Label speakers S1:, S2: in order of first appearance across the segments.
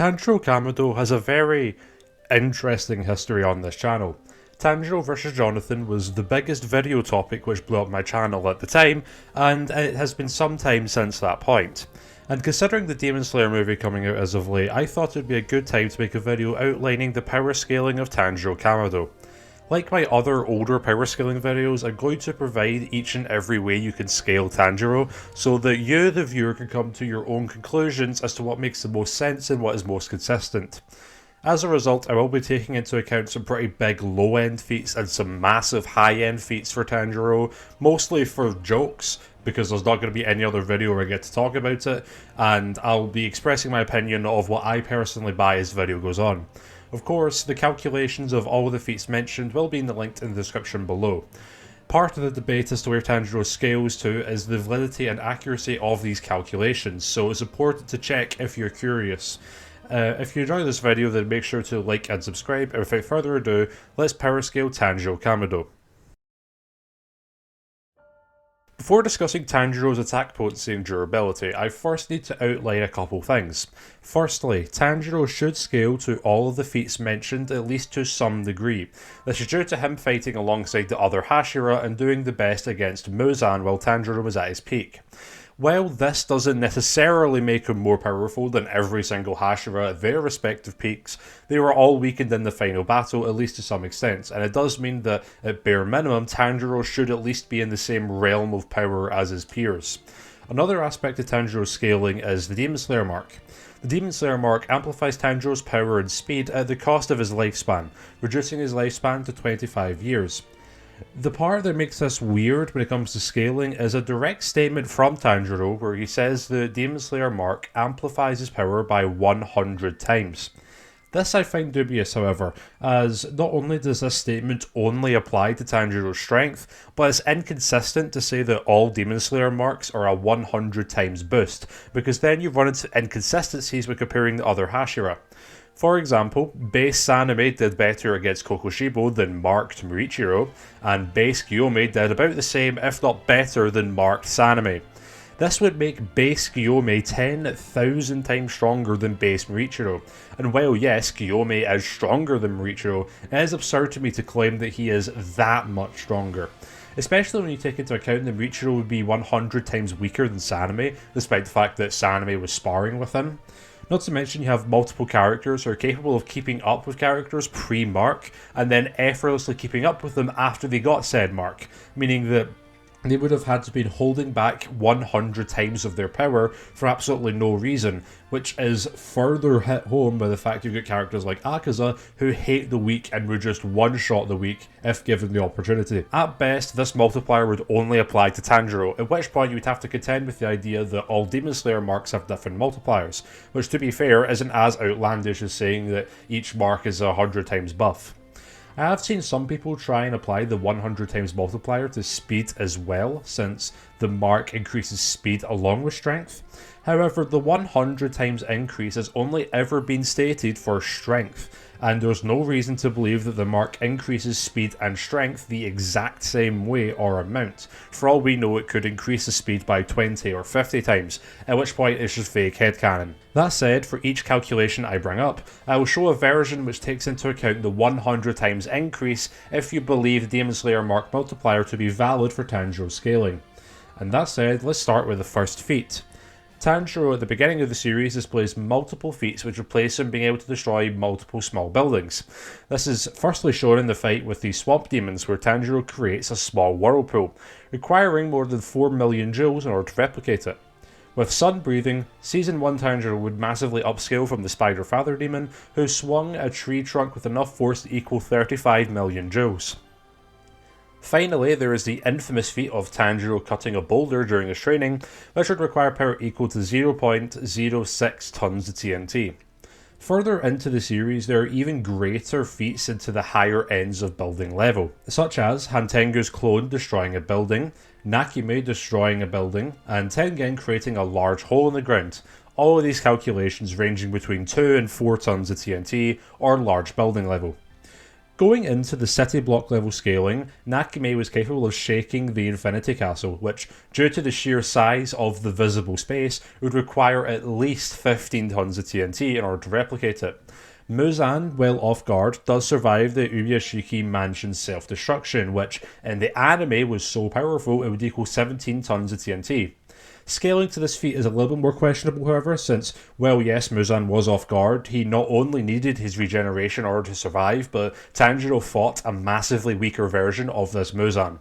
S1: Tanjiro Kamado has a very interesting history on this channel. Tanjiro vs Jonathan was the biggest video topic which blew up my channel at the time, and it has been some time since that point. And considering the Demon Slayer movie coming out as of late, I thought it would be a good time to make a video outlining the power scaling of Tanjiro Kamado. Like my other older power scaling videos, I'm going to provide each and every way you can scale Tanjiro, so that you, the viewer, can come to your own conclusions as to what makes the most sense and what is most consistent. As a result, I will be taking into account some pretty big low-end feats and some massive high-end feats for Tanjiro, mostly for jokes, because there's not going to be any other video where I get to talk about it, and I'll be expressing my opinion of what I personally buy as the video goes on. Of course, the calculations of all of the feats mentioned will be linked in the description below. Part of the debate as to where Tanjiro scales to is the validity and accuracy of these calculations, so it's important to check if you're curious. If you enjoy this video, then make sure to like and subscribe, and without further ado, let's power scale Tanjiro Kamado. Before discussing Tanjiro's attack potency and durability, I first need to outline a couple things. Firstly, Tanjiro should scale to all of the feats mentioned at least to some degree. This is due to him fighting alongside the other Hashira and doing the best against Muzan while Tanjiro was at his peak. While this doesn't necessarily make him more powerful than every single Hashira at their respective peaks, they were all weakened in the final battle, at least to some extent, and it does mean that, at bare minimum, Tanjiro should at least be in the same realm of power as his peers. Another aspect of Tanjiro's scaling is the Demon Slayer mark. The Demon Slayer mark amplifies Tanjiro's power and speed at the cost of his lifespan, reducing his lifespan to 25 years. The part that makes this weird when it comes to scaling is a direct statement from Tanjiro where he says the Demon Slayer mark amplifies his power by 100 times. This I find dubious, however, as not only does this statement only apply to Tanjiro's strength, but it's inconsistent to say that all Demon Slayer marks are a 100 times boost, because then you run into inconsistencies when comparing the other Hashira. For example, base Sanemi did better against Kokoshibo than marked Morichiro, and base Gyome did about the same, if not better, than marked Sanemi. This would make base Gyome 10,000 times stronger than base Morichiro, and while yes, Gyome is stronger than Morichiro, it is absurd to me to claim that he is that much stronger. Especially when you take into account that Morichiro would be 100 times weaker than Sanemi, despite the fact that Sanemi was sparring with him. Not to mention you have multiple characters who are capable of keeping up with characters pre-mark, and then effortlessly keeping up with them after they got said mark, meaning that they would have had to be holding back 100 times of their power for absolutely no reason, which is further hit home by the fact you've got characters like Akaza who hate the weak and would just one-shot the weak if given the opportunity. At best, this multiplier would only apply to Tanjiro, at which point you would have to contend with the idea that all Demon Slayer marks have different multipliers, which to be fair isn't as outlandish as saying that each mark is 100 times buff. I have seen some people try and apply the 100 times multiplier to speed as well, since the mark increases speed along with strength. However, the 100 times increase has only ever been stated for strength, and there's no reason to believe that the mark increases speed and strength the exact same way or amount. For all we know, it could increase the speed by 20 or 50 times, at which point it's just fake headcanon. That said, for each calculation I bring up, I will show a version which takes into account the 100 times increase if you believe the Demon Slayer mark multiplier to be valid for Tanjiro's scaling. And that said, let's start with the first feat. Tanjiro at the beginning of the series displays multiple feats which replace him being able to destroy multiple small buildings. This is firstly shown in the fight with the swamp demons where Tanjiro creates a small whirlpool, requiring more than 4 million joules in order to replicate it. With sun breathing, Season 1 Tanjiro would massively upscale from the Spider Father demon, who swung a tree trunk with enough force to equal 35 million joules. Finally, there is the infamous feat of Tanjiro cutting a boulder during his training, which would require power equal to 0.06 tons of TNT. Further into the series, there are even greater feats into the higher ends of building level, such as Hantengu's clone destroying a building, Nakime destroying a building, and Tengen creating a large hole in the ground, all of these calculations ranging between 2 and 4 tons of TNT or large building level. Going into the city block level scaling, Nakame was capable of shaking the Infinity Castle, which, due to the sheer size of the visible space, would require at least 15 tons of TNT in order to replicate it. Muzan, while off guard, does survive the Ubuyashiki Mansion's self-destruction, which, in the anime, was so powerful it would equal 17 tons of TNT. Scaling to this feat is a little bit more questionable, however, since, well, yes, Muzan was off guard. He not only needed his regeneration in order to survive, but Tanjiro fought a massively weaker version of this Muzan.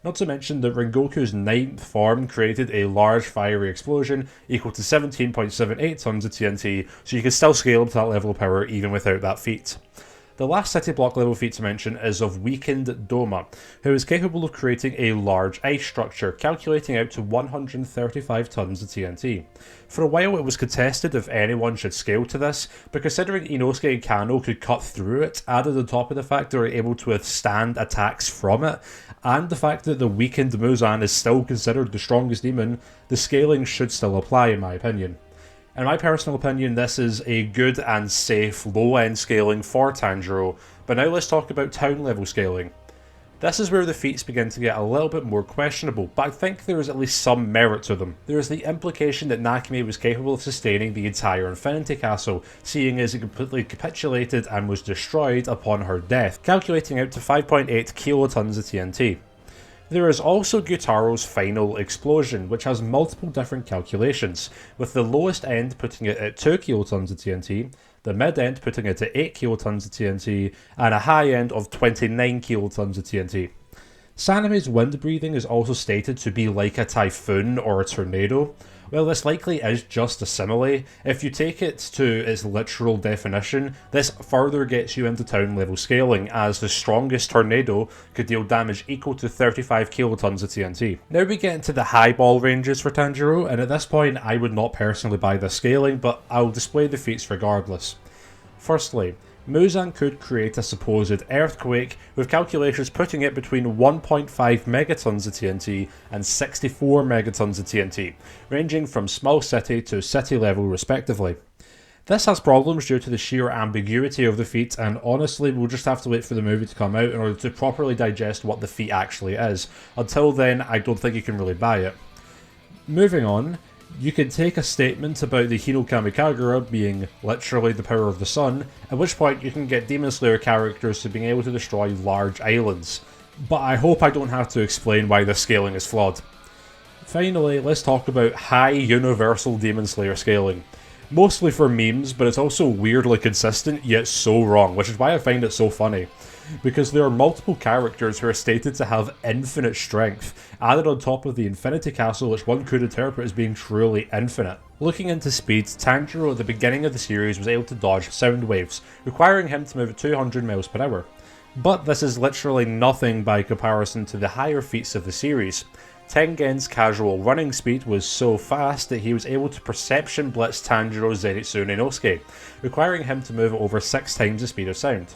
S1: Not to mention that Rengoku's 9th form created a large fiery explosion equal to 17.78 tons of TNT, so you can still scale up to that level of power even without that feat. The last city block level feat to mention is of Weakened Doma, who is capable of creating a large ice structure, calculating out to 135 tons of TNT. For a while it was contested if anyone should scale to this, but considering Inosuke and Kano could cut through it, added on top of the fact they were able to withstand attacks from it, and the fact that the Weakened Muzan is still considered the strongest demon, the scaling should still apply in my opinion. In my personal opinion, this is a good and safe low-end scaling for Tanjiro, but now let's talk about town level scaling. This is where the feats begin to get a little bit more questionable, but I think there is at least some merit to them. There is the implication that Nakame was capable of sustaining the entire Infinity Castle, seeing as it completely capitulated and was destroyed upon her death, calculating out to 5.8 kilotons of TNT. There is also Gyutaro's final explosion, which has multiple different calculations, with the lowest end putting it at 2 kilotons of TNT, the mid end putting it at 8 kilotons of TNT, and a high end of 29 kilotons of TNT. Saname's wind breathing is also stated to be like a typhoon or a tornado. Well, this likely is just a simile. If you take it to its literal definition, this further gets you into town level scaling, as the strongest tornado could deal damage equal to 35 kilotons of TNT. Now we get into the high ball ranges for Tanjiro, and at this point I would not personally buy this scaling, but I'll display the feats regardless. Firstly, Muzan could create a supposed earthquake, with calculations putting it between 1.5 megatons of TNT and 64 megatons of TNT, ranging from small city to city level respectively. This has problems due to the sheer ambiguity of the feat, and honestly we'll just have to wait for the movie to come out in order to properly digest what the feat actually is. Until then, I don't think you can really buy it. Moving on, you can take a statement about the Hino Kamikagura being literally the power of the sun, at which point you can get Demon Slayer characters to being able to destroy large islands. But I hope I don't have to explain why this scaling is flawed. Finally, let's talk about high universal Demon Slayer scaling. Mostly for memes, but it's also weirdly consistent, yet so wrong, which is why I find it so funny. Because there are multiple characters who are stated to have infinite strength, added on top of the Infinity Castle, which one could interpret as being truly infinite. Looking into speed, Tanjiro at the beginning of the series was able to dodge sound waves, requiring him to move at 200 miles per hour. But this is literally nothing by comparison to the higher feats of the series. Tengen's casual running speed was so fast that he was able to perception blitz Tanjiro's Zenitsu Inosuke, requiring him to move at over 6 times the speed of sound.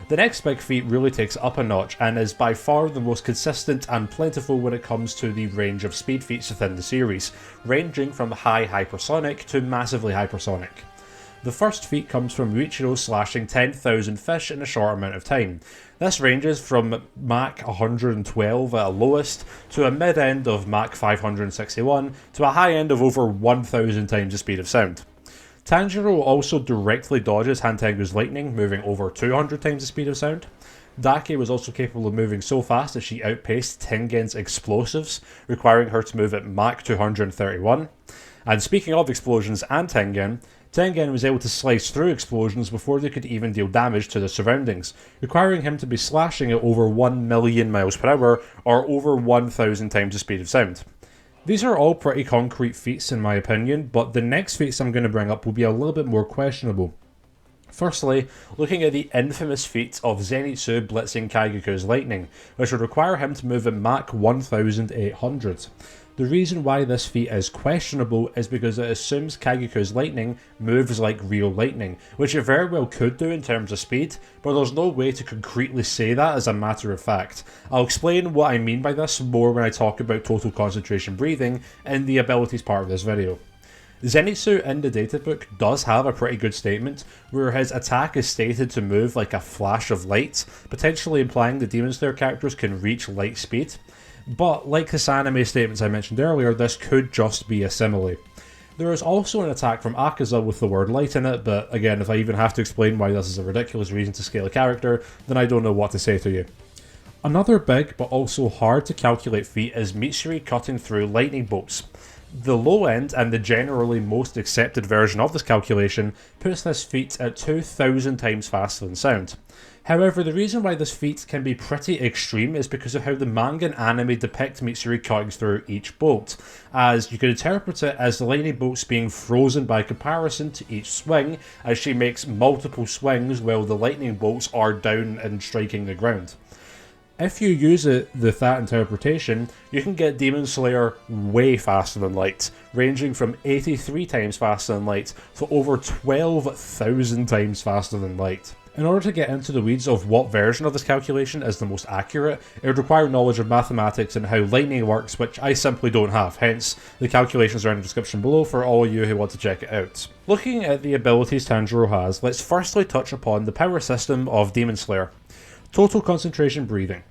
S1: The next big feat really takes up a notch and is by far the most consistent and plentiful when it comes to the range of speed feats within the series, ranging from high hypersonic to massively hypersonic. The first feat comes from Riichiro slashing 10,000 fish in a short amount of time. This ranges from Mach 112 at a lowest, to a mid-end of Mach 561, to a high end of over 1,000 times the speed of sound. Tanjiro also directly dodges Hantengu's lightning, moving over 200 times the speed of sound. Dake was also capable of moving so fast that she outpaced Tengen's explosives, requiring her to move at Mach 231. And speaking of explosions and Tengen was able to slice through explosions before they could even deal damage to the surroundings, requiring him to be slashing at over 1 million miles per hour, or over 1,000 times the speed of sound. These are all pretty concrete feats in my opinion, but the next feats I'm going to bring up will be a little bit more questionable. Firstly, looking at the infamous feat of Zenitsu blitzing Kageko's lightning, which would require him to move at Mach 1800. The reason why this feat is questionable is because it assumes Kageko's lightning moves like real lightning, which it very well could do in terms of speed, but there's no way to concretely say that as a matter of fact. I'll explain what I mean by this more when I talk about total concentration breathing in the abilities part of this video. Zenitsu in the databook does have a pretty good statement, where his attack is stated to move like a flash of light, potentially implying the Demon Slayer characters can reach light speed. But like the anime statements I mentioned earlier, this could just be a simile. There is also an attack from Akaza with the word light in it, but again, if I even have to explain why this is a ridiculous reason to scale a character, then I don't know what to say to you. Another big but also hard to calculate feat is Mitsuri cutting through lightning bolts. The low end and the generally most accepted version of this calculation puts this feat at 2,000 times faster than sound. However, the reason why this feat can be pretty extreme is because of how the manga and anime depict Mitsuri cutting through each bolt, as you can interpret it as the lightning bolts being frozen by comparison to each swing, as she makes multiple swings while the lightning bolts are down and striking the ground. If you use it with that interpretation, you can get Demon Slayer way faster than light, ranging from 83 times faster than light to over 12,000 times faster than light. In order to get into the weeds of what version of this calculation is the most accurate, it would require knowledge of mathematics and how lightning works, which I simply don't have, hence the calculations are in the description below for all of you who want to check it out. Looking at the abilities Tanjiro has, let's firstly touch upon the power system of Demon Slayer. Total concentration breathing.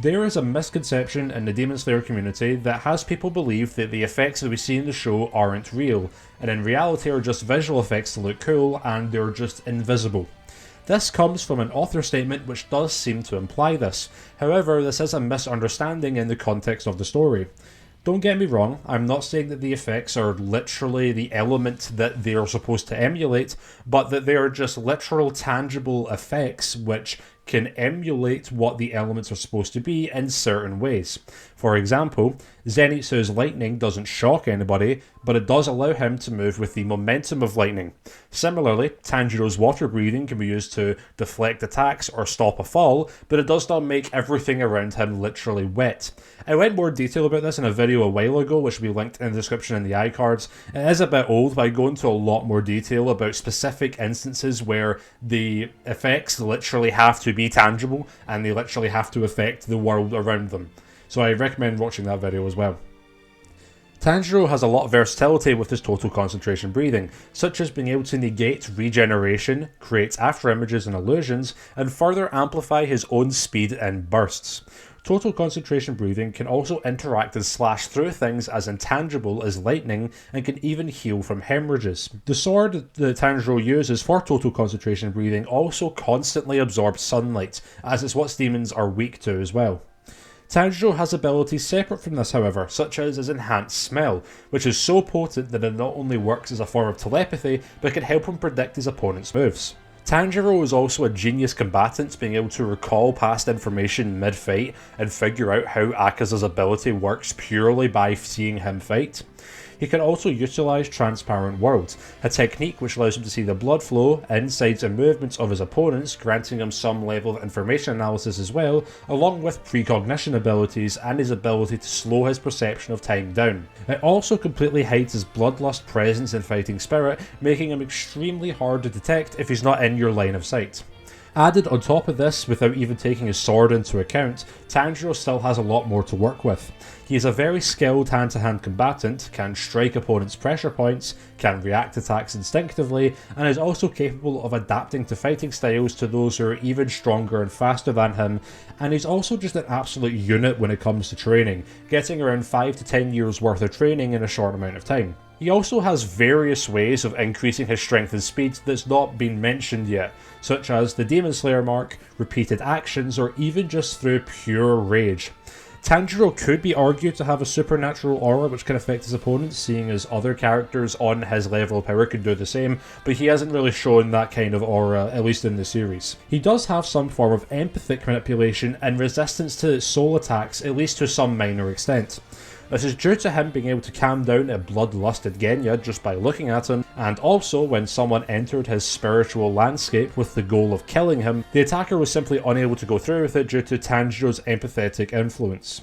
S1: There is a misconception in the Demon Slayer community that has people believe that the effects that we see in the show aren't real, and in reality are just visual effects to look cool and they're just invisible. This comes from an author statement which does seem to imply this, however this is a misunderstanding in the context of the story. Don't get me wrong, I'm not saying that the effects are literally the element that they are supposed to emulate, but that they are just literal tangible effects which can emulate what the elements are supposed to be in certain ways. For example, Zenitsu's lightning doesn't shock anybody, but it does allow him to move with the momentum of lightning. Similarly, Tanjiro's water breathing can be used to deflect attacks or stop a fall, but it does not make everything around him literally wet. I went more detail about this in a video a while ago, which will be linked in the description and the iCards. It is a bit old, but I go into a lot more detail about specific instances where the effects literally have to be tangible and they literally have to affect the world around them. So I recommend watching that video as well. Tanjiro has a lot of versatility with his total concentration breathing, such as being able to negate regeneration, create after images and illusions, and further amplify his own speed in bursts. Total concentration breathing can also interact and slash through things as intangible as lightning and can even heal from hemorrhages. The sword that Tanjiro uses for total concentration breathing also constantly absorbs sunlight, as it's what demons are weak to as well. Tanjiro has abilities separate from this however, such as his enhanced smell, which is so potent that it not only works as a form of telepathy, but can help him predict his opponent's moves. Tanjiro is also a genius combatant, being able to recall past information mid-fight and figure out how Akaza's ability works purely by seeing him fight. He can also utilise Transparent Worlds, a technique which allows him to see the blood flow, insides and movements of his opponents, granting him some level of information analysis as well, along with precognition abilities and his ability to slow his perception of time down. It also completely hides his bloodlust presence and fighting spirit, making him extremely hard to detect if he's not in your line of sight. Added on top of this, without even taking his sword into account, Tanjiro still has a lot more to work with. He is a very skilled hand-to-hand combatant, can strike opponents' pressure points, can react attacks instinctively, and is also capable of adapting to fighting styles to those who are even stronger and faster than him, and he's also just an absolute unit when it comes to training, getting around 5 to 10 years worth of training in a short amount of time. He also has various ways of increasing his strength and speed that's not been mentioned yet, such as the Demon Slayer mark, repeated actions, or even just through pure rage. Tanjiro could be argued to have a supernatural aura which can affect his opponents, seeing as other characters on his level of power could do the same, but he hasn't really shown that kind of aura, at least in the series. He does have some form of empathic manipulation and resistance to soul attacks, at least to some minor extent. This is due to him being able to calm down a bloodlusted Genya just by looking at him, and also when someone entered his spiritual landscape with the goal of killing him, the attacker was simply unable to go through with it due to Tanjiro's empathetic influence.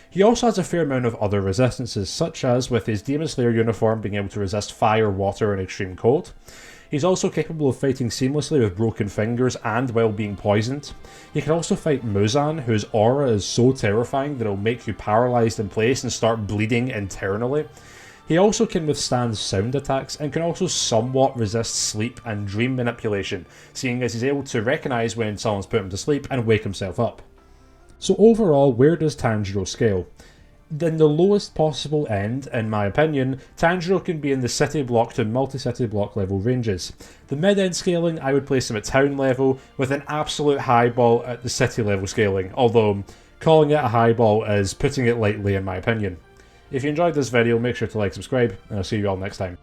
S1: He also has a fair amount of other resistances, such as with his Demon Slayer uniform being able to resist fire, water, and extreme cold. He's also capable of fighting seamlessly with broken fingers and while being poisoned. He can also fight Muzan, whose aura is so terrifying that it'll make you paralysed in place and start bleeding internally. He also can withstand sound attacks and can also somewhat resist sleep and dream manipulation, seeing as he's able to recognise when someone's put him to sleep and wake himself up. So overall, where does Tanjiro scale? In the lowest possible end, in my opinion, Tanjiro can be in the city block to multi-city block level ranges. The mid-end scaling, I would place him at town level, with an absolute highball at the city level scaling, although calling it a highball is putting it lightly in my opinion. If you enjoyed this video, make sure to like, subscribe, and I'll see you all next time.